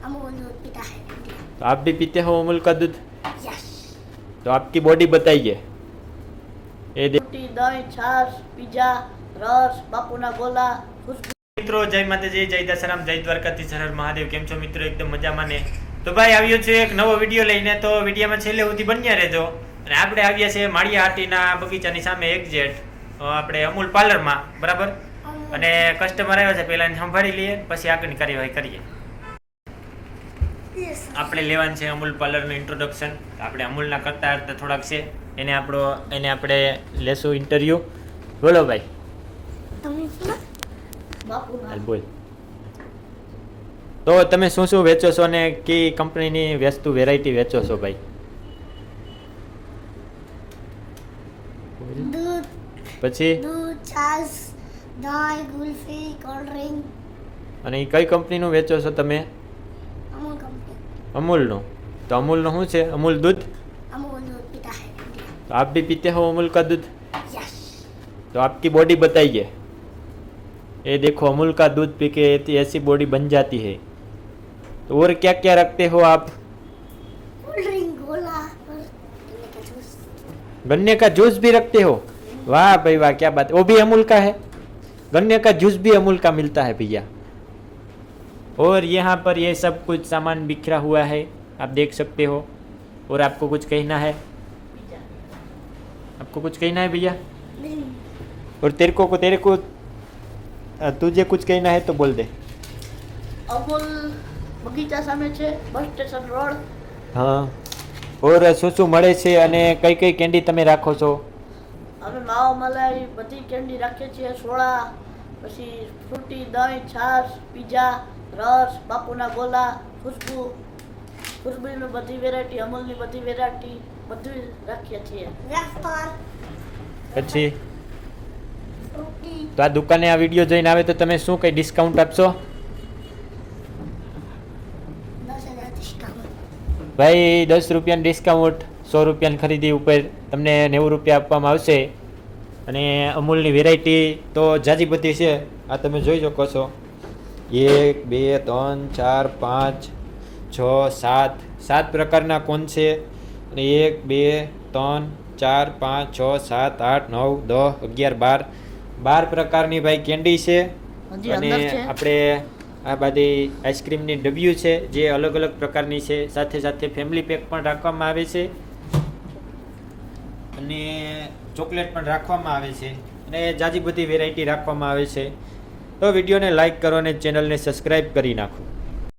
अमूल दूध पीता है। तो आप भी पीते हो अमूल का दूध? यस। तो आपकी बॉडी बताइए। ये रोटी, दही, छाछ, पिज्जा, रस, बापूना गोला, खुशबू। મિત્રો જય માતાજી, જય દશરામ, જય દ્વારકાધીશ, હર હર મહાદેવ। કેમ છો મિત્રો? એકદમ મજામાં ને? તો ભાઈ આવ્યો છે એક નવો વિડીયો લઈને, તો વિડીયોમાં છેલ્લે સુધી બન્યા રહેજો। અને આપણે આવ્યા છે માળિયા હાટીના બગીચાની સામે એક્ઝેક્ટ આપણે અમૂલ પાર્લરમાં, બરાબર? અને કસ્ટમર આવ્યા છે, પહેલા એને સંભાળી લઈએ પછી આગળની કાર્યવાહી કરીએ। આપણે લેવાનું છે અમૂલ પાર્લરનું ઇન્ટ્રોડક્શન। આપણે અમૂલના કરતા થોડાક છે એને આપણે લેશું ઇન્ટરવ્યૂ। બોલો ભાઈ। બાપુના બોલ। તો તમે શું શું વેચો છો અને કઈ કંપનીની વસ્તુ વેરાયટી વેચો છો ભાઈ? दूध, પછી दूध, छाछ, दही, कुल्फी, कोल्ड ड्रिंक, અને એ કઈ કંપનીનું વેચો છો તમે? अमूल कंपनी। અમૂલનું। તો અમૂલનું શું છે? અમૂલ दूध। अमूल दूध पीता है। तो आप भी पीते हो अमूल का दूध? यस। तो आपकी बॉडी बताइए। ये देखो अमूल का दूध पी के ऐसी बॉडी बन जाती है। तो और क्या क्या रखते हो आप? कोल्ड ड्रिंक, गोला और गन्ने का जूस। गन्ने का जूस भी रखते हो? वाह भाई वाह, क्या बात है। वो भी अमूल का है? गन्ने का जूस भी अमूल का मिलता है भैया। और यहाँ पर ये सब कुछ सामान बिखरा हुआ है, आप देख सकते हो। और आपको कुछ कहना है? आपको कुछ कहना है भैया? नहीं। और तेरे को तुझे कुछ कहना है तो बोल दे। અમૂલ બગીચા સામે છે, બસ સ્ટેશન રોડ। હા। ઓર શું શું મળે છે અને કઈ કઈ કેન્ડી તમે રાખો છો? અમે માવા મલાઈ બધી કેન્ડી રાખીએ છીએ, સોડા, પછી ફ્રૂટી, દહીં, છાશ, પિઝા, રસ, બાપુના ગોલા, ખુશ્બુની બધી વેરાયટી, અમૂલની બધી વેરાયટી બધું રાખીએ છીએ। वेफर, પછી फ्रूटी, તો આ દુકાને આ વિડીયો જોઈને આવે તો તમે શું કઈ ડિસ્કાઉન્ટ આપશો? 10,000 डिस्काउंट। ભાઈ 10 રૂપિયાનું ડિસ્કાઉન્ટ, 100 રૂપિયાની ખરીદી ઉપર તમને 90 રૂપિયા આપવામાં આવશે। અને અમૂલની વેરાયટી તો જાજી બધી છે, આ તમે જોઈ શકો છો। 1 2 3 4 5 6 7 પ્રકારના કોન છે। અને 1 2 3 4 5 6 7 8 9 10 11 12 પ્રકારની ભાઈ કેન્ડી છે। હજી અને અંદર છે। આપણે આ બધી આઈસ્ક્રીમની ડબ્બીઓ છે જે અલગ અલગ પ્રકારની છે। સાથે સાથે ફેમિલી પેક પણ રાખવામાં આવે છે અને ચોકલેટ પણ રાખવામાં આવે છે અને જાજી બધી વેરાયટી રાખવામાં આવે છે। તો વિડીયોને લાઈક કરો અને ચેનલને સબસ્ક્રાઈબ કરી નાખો।